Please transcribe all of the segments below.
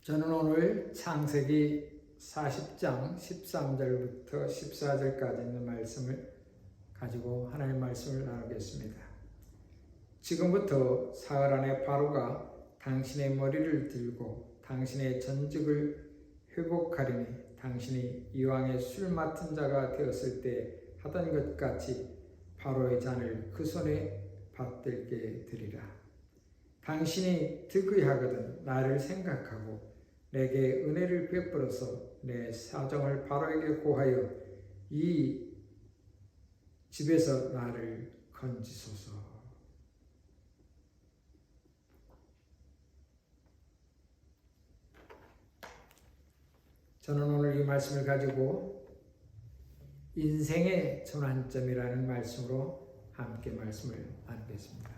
저는 오늘 창세기 40장 13절부터 14절까지 있는 말씀을 가지고 하나님의 말씀을 나누겠습니다. 지금부터 사흘 안에 바로가 당신의 머리를 들고 당신의 전직을 회복하리니 당신이 이왕의 술 맡은 자가 되었을 때 하던 것 같이 바로의 잔을 그 손에 받들게 되리라. 당신이 득의하거든 나를 생각하고 내게 은혜를 베풀어서 내 사정을 바로에게 고하여 이 집에서 나를 건지소서. 저는 오늘 이 말씀을 가지고 인생의 전환점이라는 말씀으로 함께 말씀을 나누겠습니다.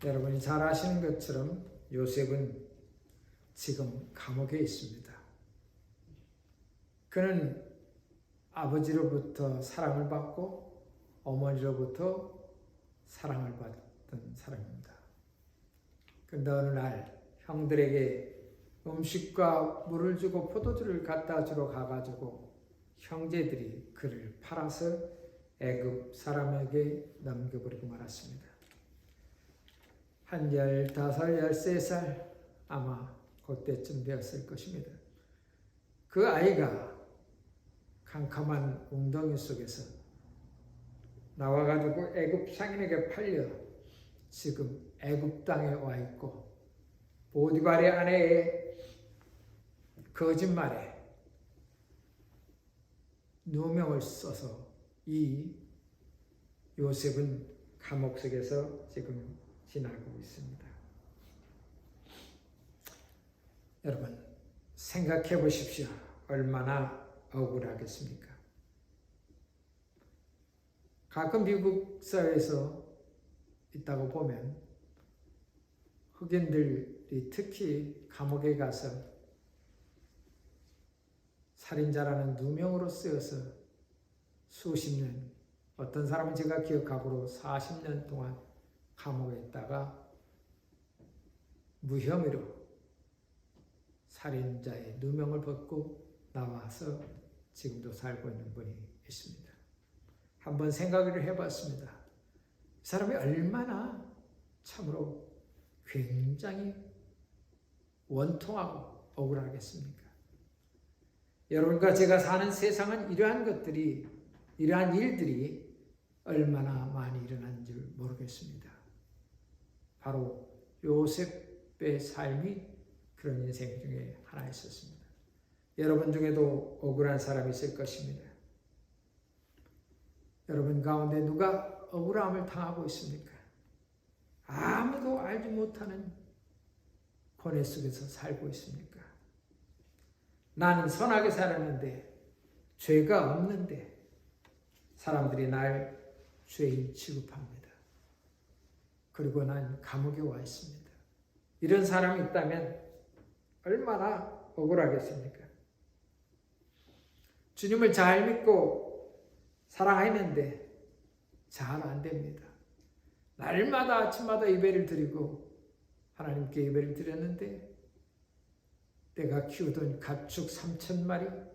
여러분이 잘 아시는 것처럼 요셉은 지금 감옥에 있습니다. 그는 아버지로부터 사랑을 받고 어머니로부터 사랑을 받던 사람입니다. 그런데 어느 날 형들에게 음식과 물을 주고 포도주를 갖다 주러 가가지고 형제들이 그를 팔아서 애굽 사람에게 넘겨버리고 말았습니다. 한 15, 13살 아마 그때쯤 되었을 것입니다. 그 아이가 캄캄한 웅덩이 속에서 나와가지고 애굽 상인에게 팔려 지금 애굽 땅에 와 있고 보디발의 아내의 거짓말에 누명을 써서 이 요셉은 감옥 속에서 지금 지나고 있습니다. 여러분 생각해 보십시오. 얼마나 억울하겠습니까? 가끔 미국 사회에서 있다고 보면 흑인들이 특히 감옥에 가서 살인자라는 누명으로 쓰여서 수십 년, 어떤 사람은 제가 기억하기로 40년 동안 감옥에 있다가 무혐의로 살인자의 누명을 벗고 나와서 지금도 살고 있는 분이 있습니다. 한번 생각을 해봤습니다. 이 사람이 얼마나 참으로 굉장히 원통하고 억울하겠습니까? 여러분과 제가 사는 세상은 이러한 것들이, 이러한 일들이 얼마나 많이 일어난 줄 모르겠습니다. 바로 요셉의 삶이 그런 인생 중에 하나 있었습니다. 여러분 중에도 억울한 사람이 있을 것입니다. 여러분 가운데 누가 억울함을 당하고 있습니까? 아무도 알지 못하는 고뇌 속에서 살고 있습니까? 나는 선하게 살았는데 죄가 없는데 사람들이 날 죄인 취급합니다. 그리고 난 감옥에 와 있습니다. 이런 사람이 있다면 얼마나 억울하겠습니까? 주님을 잘 믿고 사랑했는데 잘 안 됩니다. 날마다 아침마다 예배를 드리고 하나님께 예배를 드렸는데 내가 키우던 가축 3,000마리,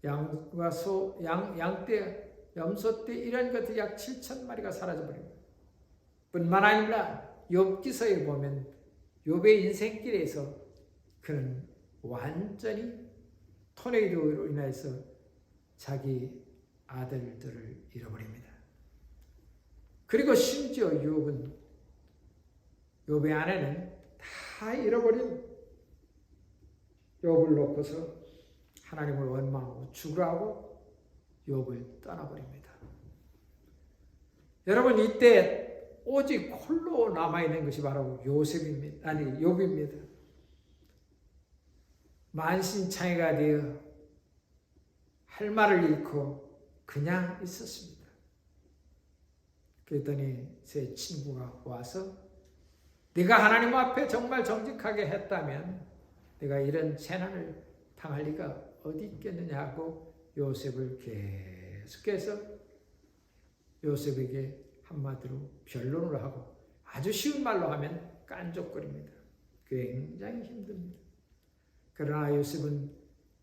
양과 소, 양떼, 염소떼 이런 것들 약 7,000마리가 사라져버립니다. 뿐만 아니라 욥기서에 보면 욥의 인생길에서 그는 완전히 토네이도로 인해서 자기 아들들을 잃어버립니다. 그리고 심지어 욥의 아내는 다 잃어버린 욥을 놓고서 하나님을 원망하고 죽으라고 욥을 떠나버립니다. 여러분 이때 오직 홀로 남아있는 것이 바로 요셉입니다. 아니 욥입니다. 만신창이가 되어 할 말을 잃고 그냥 있었습니다. 그랬더니 제 친구가 와서 네가 하나님 앞에 정말 정직하게 했다면 내가 이런 재난을 당할 리가 어디 있겠느냐고 요셉을 계속해서 요셉에게 한마디로 변론을 하고 아주 쉬운 말로 하면 깐족거립니다. 굉장히 힘듭니다. 그러나 요셉은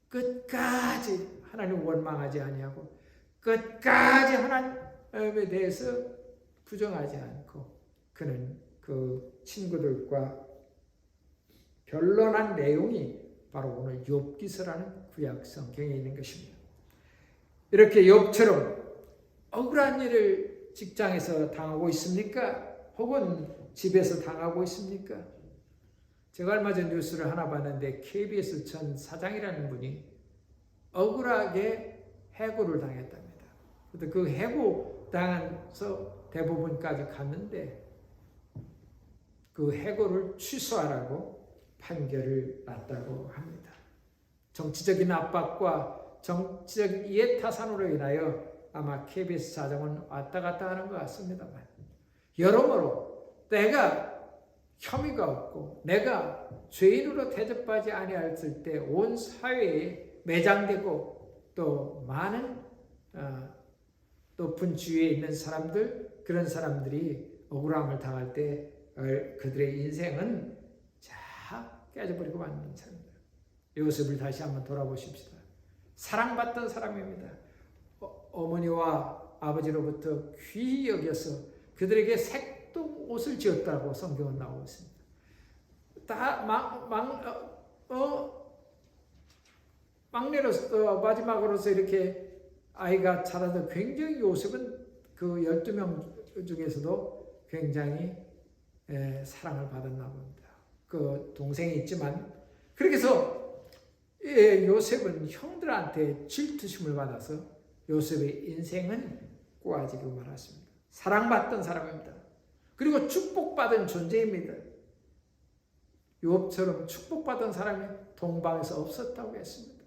끝까지 하나님을 원망하지 아니하고 끝까지 하나님에 대해서 부정하지 않고 그는 그 친구들과 변론한 내용이 바로 오늘 욥기서라는 구약 성경에 있는 것입니다. 이렇게 욥처럼 억울한 일을 직장에서 당하고 있습니까? 혹은 집에서 당하고 있습니까? 제가 얼마 전 뉴스를 하나 봤는데 KBS 전 사장이라는 분이 억울하게 해고를 당했답니다. 그런데 그 해고 당해서 대법원까지 갔는데 그 해고를 취소하라고 판결을 났다고 합니다. 정치적인 압박과 정치적 이해타산으로 인하여 아마 KBS 사장은 왔다 갔다 하는 것 같습니다만 여러모로 내가 혐의가 없고 내가 죄인으로 대접하지 아니하였을 때 온 사회에 매장되고 또 많은 높은 지위에 있는 사람들 그런 사람들이 억울함을 당할 때 그들의 인생은 다 깨져버리고 마는 사람입니다. 요셉을 다시 한번 돌아보십시다. 사랑받던 사람입니다. 어머니와 아버지로부터 귀히 여겨서 그들에게 색동 옷을 지었다고 성경은 나오고 있습니다. 다 막내로서 마지막으로서 이렇게 아이가 자라서 굉장히 요셉은 그 12명 중에서도 굉장히 사랑을 받았나 봅니다. 그 동생이 있지만 그렇게 해서 요셉은 형들한테 질투심을 받아서 요셉의 인생은 꼬아지고 말았습니다. 사랑받던 사람입니다. 그리고 축복받은 존재입니다. 욥처럼 축복받은 사람이 동방에서 없었다고 했습니다.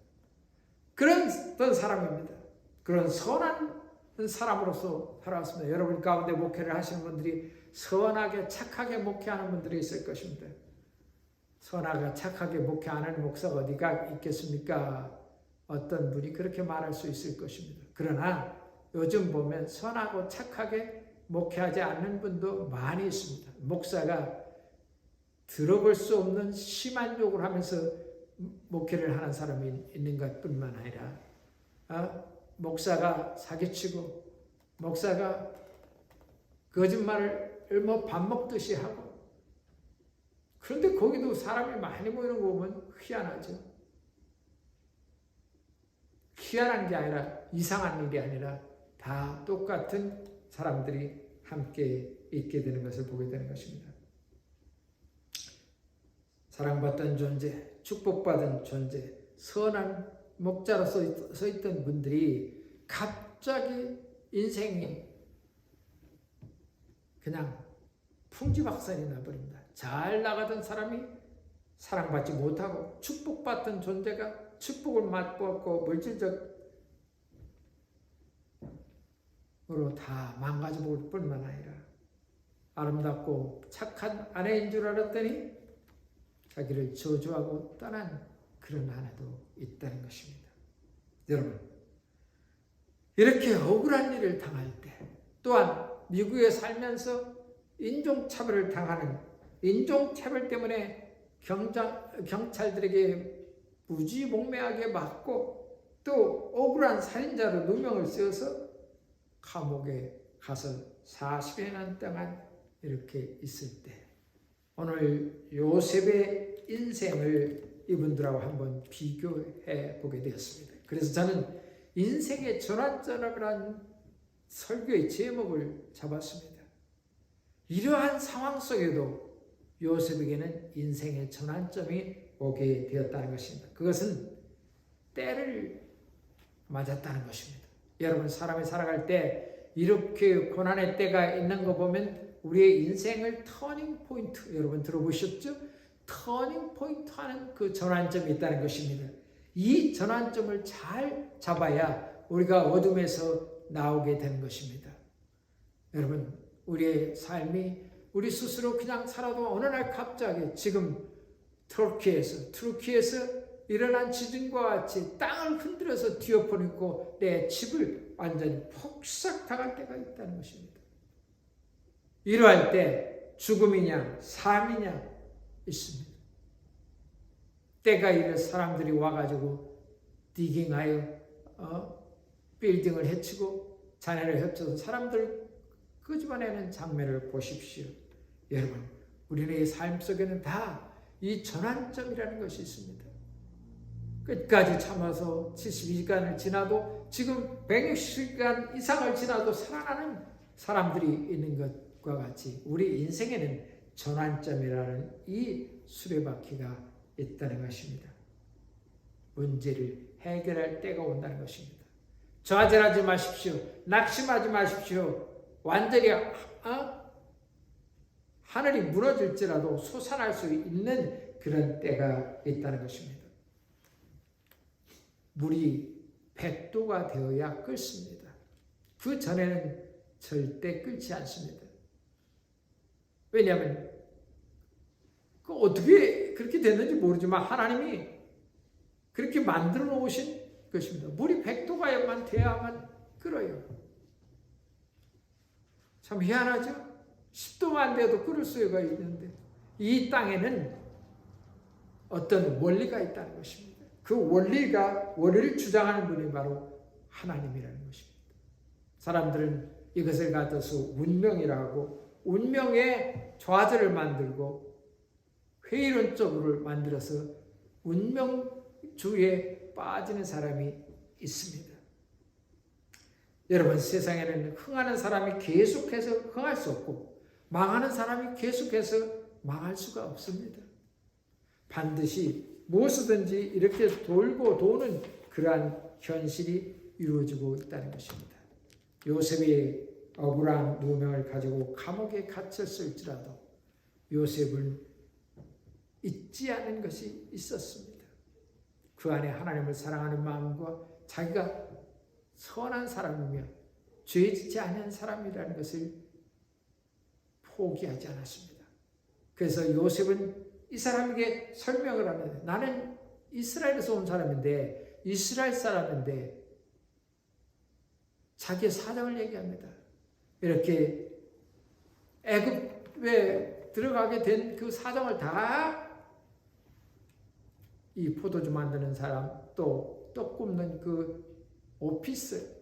그런 사람입니다. 그런 선한 사람으로서 살아왔습니다. 여러분 가운데 목회를 하시는 분들이 선하게 착하게 목회하는 분들이 있을 것입니다. 선하게 착하게 목회하는 목사가 어디가 있겠습니까? 어떤 분이 그렇게 말할 수 있을 것입니다. 그러나 요즘 보면 선하고 착하게 목회하지 않는 분도 많이 있습니다. 목사가 들어볼 수 없는 심한 욕을 하면서 목회를 하는 사람이 있는 것뿐만 아니라 목사가 사기치고 목사가 거짓말을 밥 먹듯이 하고 그런데 거기도 사람이 많이 모이는 거 보면 희한하죠. 희한한 게 아니라 이상한 일이 아니라 다 똑같은 사람들이 함께 있게 되는 것을 보게 되는 것입니다. 사랑받던 존재, 축복받은 존재, 선한 목자로 서 있던 분들이 갑자기 인생이 그냥 풍지박산이 나버립니다. 잘 나가던 사람이 사랑받지 못하고 축복받던 존재가 축복을 맛보았고 물질적으로 다 망가져버릴 뿐만 아니라 아름답고 착한 아내인 줄 알았더니 자기를 저주하고 떠난 그런 아내도 있다는 것입니다. 여러분, 이렇게 억울한 일을 당할 때 또한 미국에 살면서 인종차별을 당하는 인종차별 때문에 경찰들에게 무지몽매하게 맞고 또 억울한 살인자로 누명을 쓰여서 감옥에 가서 40여 년 동안 이렇게 있을 때 오늘 요셉의 인생을 이분들하고 한번 비교해 보게 되었습니다. 그래서 저는 인생의 전환점이라는 설교의 제목을 잡았습니다. 이러한 상황 속에도 요셉에게는 인생의 전환점이 오게 되었다는 것입니다. 그것은 때를 맞았다는 것입니다. 여러분 사람이 살아갈 때 이렇게 고난의 때가 있는 거 보면 우리의 인생을 터닝 포인트 여러분 들어보셨죠? 터닝 포인트 하는 그 전환점이 있다는 것입니다. 이 전환점을 잘 잡아야 우리가 어둠에서 나오게 되는 것입니다. 여러분 우리의 삶이 우리 스스로 그냥 살아도 어느 날 갑자기 지금 터키에서 일어난 지진과 같이 땅을 흔들어서 뒤엎어놓고 내 집을 완전히 폭삭당할 때가 있다는 것입니다. 이러할 때 죽음이냐 삶이냐 있습니다. 때가 이래 사람들이 와가지고 디깅하여 빌딩을 해치고 잔해를 협쳐서 사람들 끄집어내는 장면을 보십시오. 여러분, 우리의 삶 속에는 다 이 전환점이라는 것이 있습니다. 끝까지 참아서 72시간을 지나도 지금 160시간 이상을 지나도 살아나는 사람들이 있는 것과 같이 우리 인생에는 전환점이라는 이 수레바퀴가 있다는 것입니다. 문제를 해결할 때가 온다는 것입니다. 좌절하지 마십시오. 낙심하지 마십시오. 완전히 하늘이 무너질지라도 솟아날 수 있는 그런 때가 있다는 것입니다. 물이 100도가 되어야 끓습니다. 그 전에는 절대 끓지 않습니다. 왜냐하면 어떻게 그렇게 됐는지 모르지만 하나님이 그렇게 만들어 놓으신 것입니다. 물이 100도가만 돼야만 끓어요. 참 희한하죠? 10도만 돼도 끓을 수가 있는데 이 땅에는 어떤 원리가 있다는 것입니다. 그 원리를 주장하는 분이 바로 하나님이라는 것입니다. 사람들은 이것을 갖다서 운명이라고 운명의 좌절을 만들고 회의론적으로 만들어서 운명주의에 빠지는 사람이 있습니다. 여러분, 세상에는 흥하는 사람이 계속해서 흥할 수 없고 망하는 사람이 계속해서 망할 수가 없습니다. 반드시 무엇이든지 이렇게 돌고 도는 그러한 현실이 이루어지고 있다는 것입니다. 요셉이 억울한 누명을 가지고 감옥에 갇혔을지라도 요셉은 잊지 않은 것이 있었습니다. 그 안에 하나님을 사랑하는 마음과 자기가 선한 사람이며 죄 짓지 않은 사람이라는 것을 포기하지 않았습니다. 그래서 요셉은 이 사람에게 설명을 하는데 나는 이스라엘에서 온 사람인데 이스라엘 사람인데 자기의 사정을 얘기합니다. 이렇게 애굽에 들어가게 된 그 사정을 다 이 포도주 만드는 사람 또 떡 굽는 그 오피스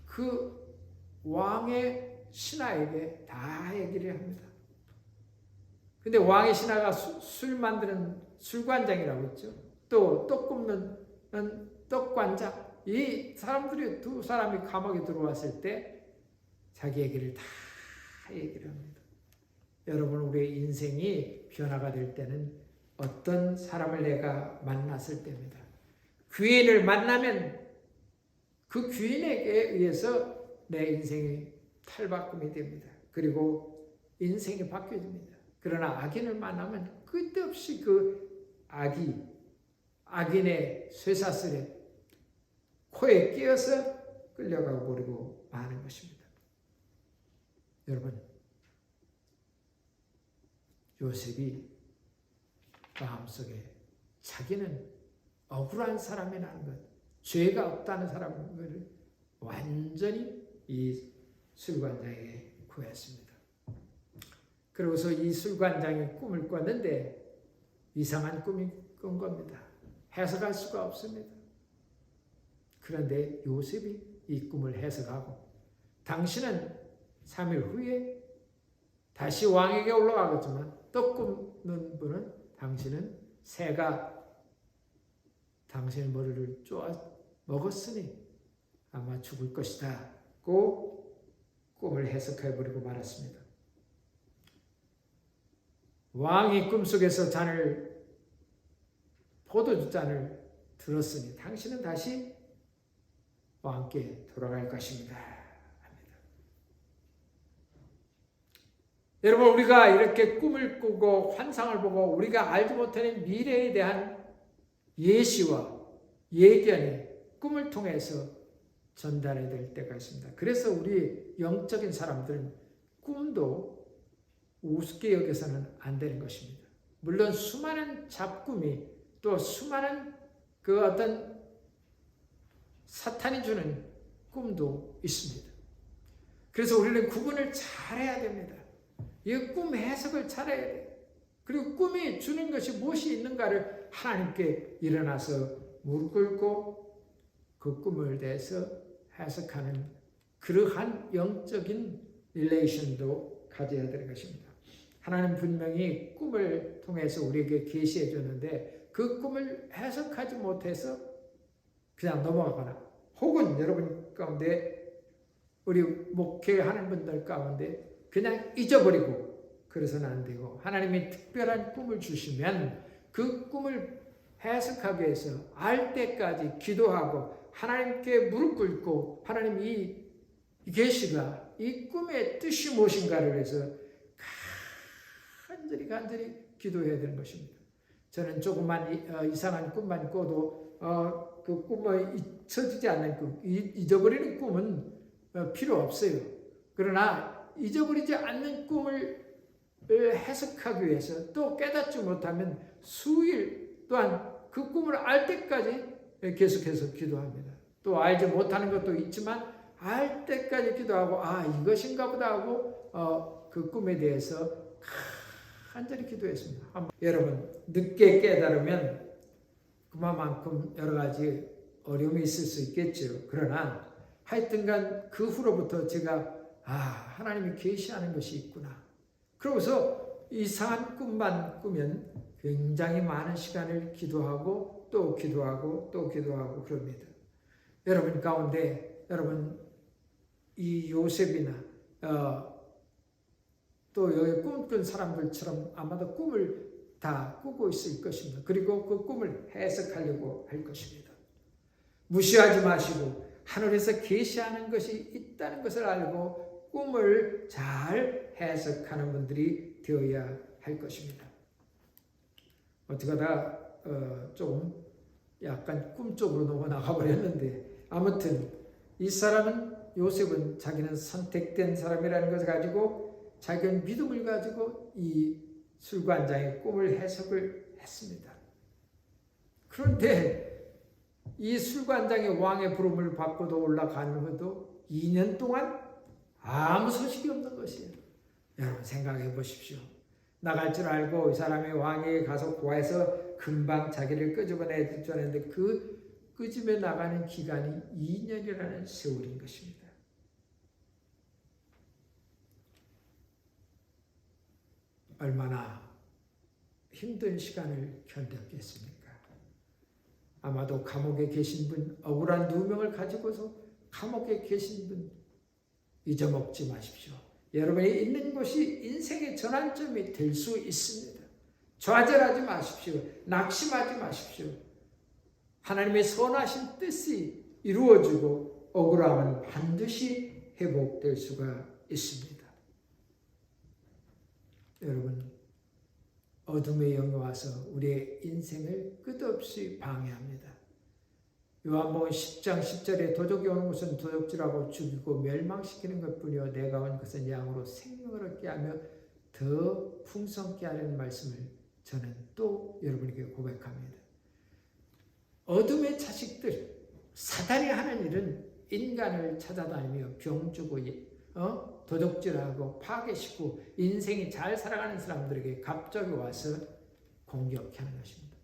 그 왕의 신하에게 다 얘기를 합니다. 근데 왕의 신하가 술 만드는 술관장이라고 했죠. 또 떡 굽는 떡관장. 이 사람들이 두 사람이 감옥에 들어왔을 때 자기 얘기를 다 얘기를 합니다. 여러분, 우리의 인생이 변화가 될 때는 어떤 사람을 내가 만났을 때입니다. 귀인을 만나면 그 귀인에게 의해서 내 인생이 탈바꿈이 됩니다. 그리고 인생이 바뀌어집니다. 그러나 악인을 만나면 끝없이 그 악인의 쇠사슬에 코에 끼어서 끌려가 버리고 마는 것입니다. 여러분, 요셉이 마음속에 자기는 억울한 사람이라는 것, 죄가 없다는 사람을 완전히 이 술관장에게 구했습니다. 그러고서 이 술관장이 꿈을 꿨는데 이상한 꿈이 꾼 겁니다. 해석할 수가 없습니다. 그런데 요셉이 이 꿈을 해석하고 당신은 3일 후에 다시 왕에게 올라가겠지만 떡 굽는 분은 당신은 새가 당신의 머리를 쪼아 먹었으니 아마 죽을 것이다 고 꿈을 해석해버리고 말았습니다. 왕이 꿈속에서 포도주 잔을 들었으니 당신은 다시 왕께 돌아갈 것입니다. 합니다. 여러분, 우리가 이렇게 꿈을 꾸고 환상을 보고 우리가 알지 못하는 미래에 대한 예시와 예견이 꿈을 통해서 전달해야 될 때가 있습니다. 그래서 우리 영적인 사람들은 꿈도 우습게 여겨서는 안 되는 것입니다. 물론 수많은 잡꿈이 또 수많은 그 어떤 사탄이 주는 꿈도 있습니다. 그래서 우리는 구분을 잘해야 됩니다. 이 꿈 해석을 잘해야 돼요. 그리고 꿈이 주는 것이 무엇이 있는가를 하나님께 일어나서 무릎 꿇고 그 꿈을 대해서 해석하는 그러한 영적인 릴레이션도 가져야 될 것입니다. 하나님 분명히 꿈을 통해서 우리에게 계시해 줬는데 그 꿈을 해석하지 못해서 그냥 넘어가거나 혹은 여러분 가운데 우리 목회하는 분들 가운데 그냥 잊어버리고 그래서는 안 되고 하나님이 특별한 꿈을 주시면 그 꿈을 해석하기 위해서 알 때까지 기도하고 하나님께 무릎 꿇고 하나님 이 계시가 이 꿈의 뜻이 무엇인가를 위해서 간절히 기도해야 되는 것입니다. 저는 조금만 이상한 꿈만 꿔도 그 꿈을 잊혀지지 않는 꿈, 잊어버리는 꿈은 필요 없어요. 그러나 잊어버리지 않는 꿈을 해석하기 위해서 또 깨닫지 못하면 수일 또한 그 꿈을 알 때까지 계속해서 기도합니다. 또 알지 못하는 것도 있지만 알 때까지 기도하고 이것인가 보다 하고 그 꿈에 대해서 간절히 기도했습니다. 여러분 늦게 깨달으면 그만큼 여러 가지 어려움이 있을 수 있겠죠. 그러나 하여튼간 그 후로부터 제가 하나님이 계시하는 것이 있구나. 그러고서 이상한 꿈만 꾸면 굉장히 많은 시간을 기도하고 또 기도하고 또 기도하고 그럽니다. 여러분 가운데 여러분 이 요셉이나 또 여기 꿈꾼 사람들처럼 아마도 꿈을 다 꾸고 있을 것입니다. 그리고 그 꿈을 해석하려고 할 것입니다. 무시하지 마시고 하늘에서 계시하는 것이 있다는 것을 알고 꿈을 잘 해석하는 분들이 되어야 할 것입니다. 어떻게 하다 조금 약간 꿈 쪽으로 넘어 나가버렸는데 아무튼 이 사람은 요셉은 자기는 선택된 사람이라는 것을 가지고 자기는 믿음을 가지고 이 술관장의 꿈을 해석을 했습니다. 그런데 이 술관장의 왕의 부름을 받고도 올라가는 것도 2년 동안 아무 소식이 없는 것이에요. 여러분 생각해 보십시오. 나갈 줄 알고 이 사람이 왕에게 가서 구해서 금방 자기를 끄집어내 줄 알았는데 그 끄집어 나가는 기간이 2년이라는 세월인 것입니다. 얼마나 힘든 시간을 견뎠겠습니까? 아마도 감옥에 계신 분, 억울한 누명을 가지고서 감옥에 계신 분 잊어먹지 마십시오. 여러분이 있는 곳이 인생의 전환점이 될 수 있습니다. 좌절하지 마십시오. 낙심하지 마십시오. 하나님의 선하신 뜻이 이루어지고 억울함은 반드시 회복될 수가 있습니다. 여러분, 어둠의 영이 와서 우리의 인생을 끝없이 방해합니다. 요한복음 10장 10절에 도적이 오는 것은 도적질하고 죽이고 멸망시키는 것뿐이요 내가 온 것은 양으로 생명을 얻게 하며 더 풍성케 하려는 말씀을 저는 또 여러분에게 고백합니다. 어둠의 자식들, 사단이 하는 일은 인간을 찾아다니며 병주고 도둑질하고 파괴시키고 인생이 잘 살아가는 사람들에게 갑자기 와서 공격하는 것입니다.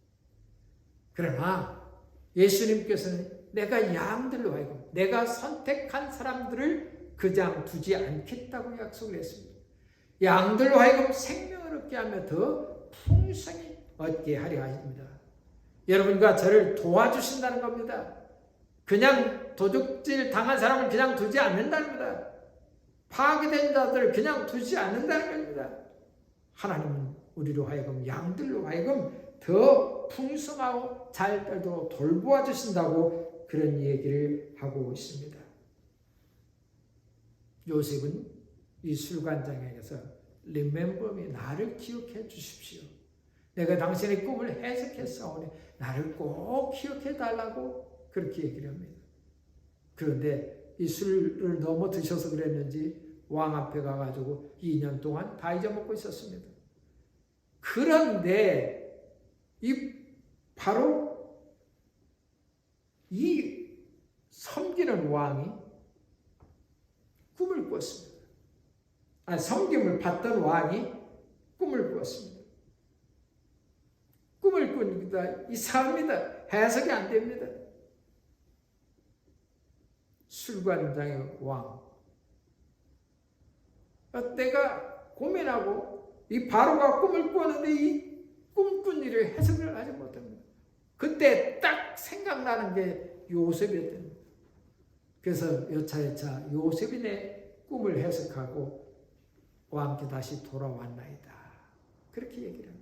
그러나 예수님께서는 내가 양들로 하여금 내가 선택한 사람들을 그냥 두지 않겠다고 약속을 했습니다. 양들로 하여금 생명을 얻게 하며 더 풍성히 얻게 하려 하십니다. 여러분과 저를 도와주신다는 겁니다. 그냥 도둑질 당한 사람을 그냥 두지 않는다는 겁니다. 파괴된 자들을 그냥 두지 않는다는 겁니다. 하나님은 우리로 하여금 양들로 하여금 더 풍성하고 잘 살도록 돌보아 주신다고 그런 얘기를 하고 있습니다. 요셉은 이 술관장에게서 Remember me, 나를 기억해 주십시오. 내가 당신의 꿈을 해석했사오니 나를 꼭 기억해 달라고 그렇게 얘기를 합니다. 그런데 이 술을 너무 드셔서 그랬는지 왕 앞에 가가지고 2년 동안 다 잊어먹고 있었습니다. 그런데 바로 이 섬기는 왕이 꿈을 꿨습니다. 섬김을 받던 왕이 꿈을 꿨습니다. 꿈을 꾼다. 이상합니다. 해석이 안 됩니다. 술관장의 왕. 내가 고민하고 이 바로가 꿈을 꾸었는데 이 꿈꾼 일을 해석을 하지 못합니다. 그때 딱 생각나는 게 요셉이었답니다. 그래서 여차여차 요셉이 내 꿈을 해석하고 왕께 다시 돌아왔나이다. 그렇게 얘기를 합니다.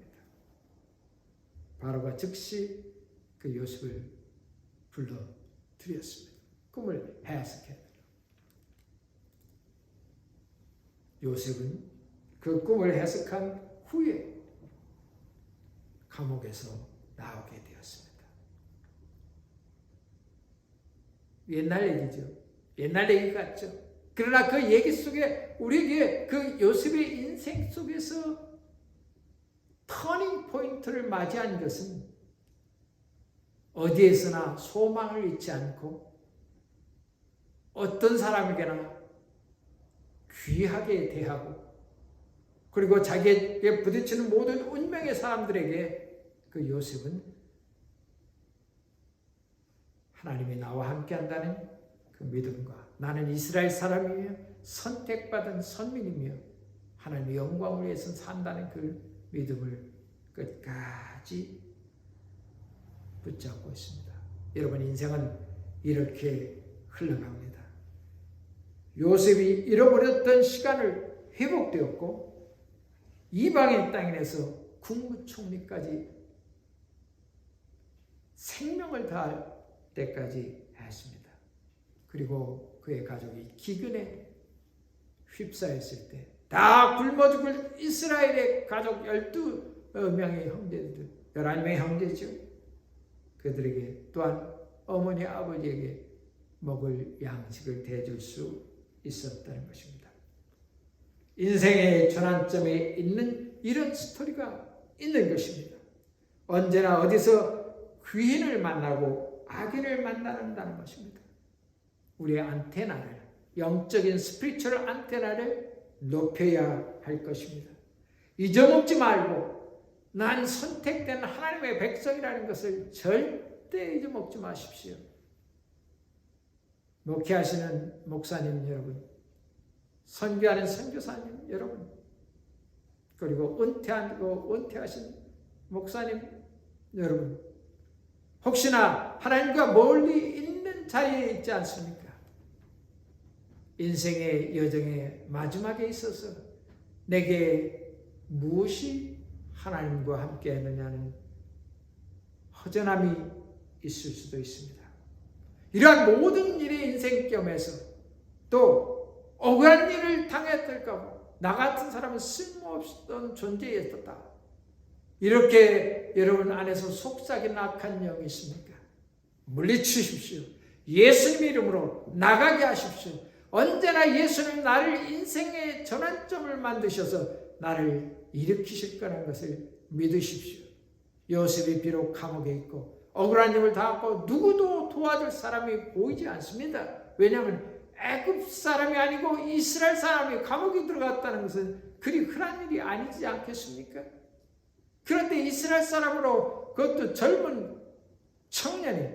바로가 즉시 그 요셉을 불러들였습니다. 꿈을 해석했다. 요셉은 그 꿈을 해석한 후에 감옥에서 나오게 되었습니다. 옛날 얘기죠. 옛날 얘기 같죠. 그러나 그 얘기 속에 우리에게 그 요셉의 인생 속에서 터닝 포인트를 맞이한 것은 어디에서나 소망을 잊지 않고 어떤 사람에게나 귀하게 대하고 그리고 자기에게 부딪히는 모든 운명의 사람들에게 그 요셉은 하나님이 나와 함께한다는 그 믿음과 나는 이스라엘 사람이며 선택받은 선민이며 하나님의 영광을 위해서 산다는 그 믿음을 끝까지 붙잡고 있습니다. 여러분 인생은 이렇게 흘러갑니다. 요셉이 잃어버렸던 시간을 회복되었고 이방인 땅에서 국무총리까지 생명을 다할 때까지 했습니다. 그리고 그의 가족이 기근에 휩싸였을 때 다 굶어 죽을 이스라엘의 가족 12명의 형제들, 11명의 형제죠. 그들에게 또한 어머니 아버지에게 먹을 양식을 대줄 수 있었다는 것입니다. 인생의 전환점에 있는 이런 스토리가 있는 것입니다. 언제나 어디서 귀인을 만나고 악인을 만나는다는 것입니다. 우리의 안테나를, 영적인 스피리추얼 안테나를 높여야 할 것입니다. 잊어먹지 말고 난 선택된 하나님의 백성이라는 것을 절대 잊어먹지 마십시오. 목회하시는 목사님 여러분, 선교하는 선교사님 여러분, 그리고 은퇴하신 목사님 여러분, 혹시나 하나님과 멀리 있는 자리에 있지 않습니까? 인생의 여정의 마지막에 있어서 내게 무엇이 하나님과 함께 했느냐는 허전함이 있을 수도 있습니다. 이러한 모든 일의 인생겸에서 또 억울한 일을 당했을까 나 같은 사람은 쓸모없던 존재였다. 이렇게 여러분 안에서 속삭인 악한 영이 있습니까? 물리치십시오. 예수님 이름으로 나가게 하십시오. 언제나 예수님 나를 인생의 전환점을 만드셔서 나를 일으키실 거라는 것을 믿으십시오. 요셉이 비록 감옥에 있고 억울한 일을 당하고 누구도 도와줄 사람이 보이지 않습니다. 왜냐하면 애굽 사람이 아니고 이스라엘 사람이 감옥에 들어갔다는 것은 그리 흔한 일이 아니지 않겠습니까? 그런데 이스라엘 사람으로 그것도 젊은 청년이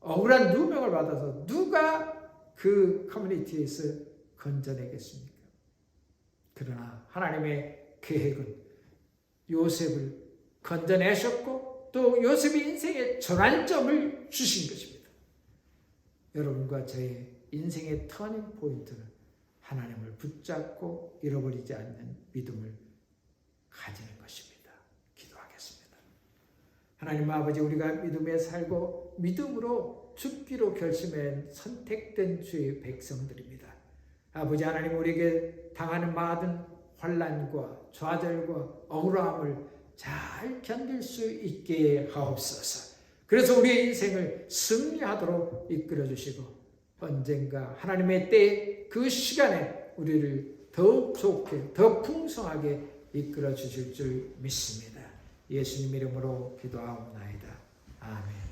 억울한 누명을 받아서 누가 그 커뮤니티에서 건져내겠습니까? 그러나 하나님의 계획은 요셉을 건져내셨고 또 요셉의 인생의 전환점을 주신 것입니다. 여러분과 저의 인생의 터닝 포인트는 하나님을 붙잡고 잃어버리지 않는 믿음을 가지는 것입니다. 기도하겠습니다. 하나님 아버지, 우리가 믿음에 살고 믿음으로 죽기로 결심한 선택된 주의 백성들입니다. 아버지 하나님, 우리에게 당하는 모든 환난과 좌절과 억울함을 잘 견딜 수 있게 하옵소서. 그래서 우리의 인생을 승리하도록 이끌어 주시고 언젠가 하나님의 때에 그 시간에 우리를 더욱 좋게 더 풍성하게 이끌어 주실 줄 믿습니다. 예수님 이름으로 기도하옵나이다. 아멘.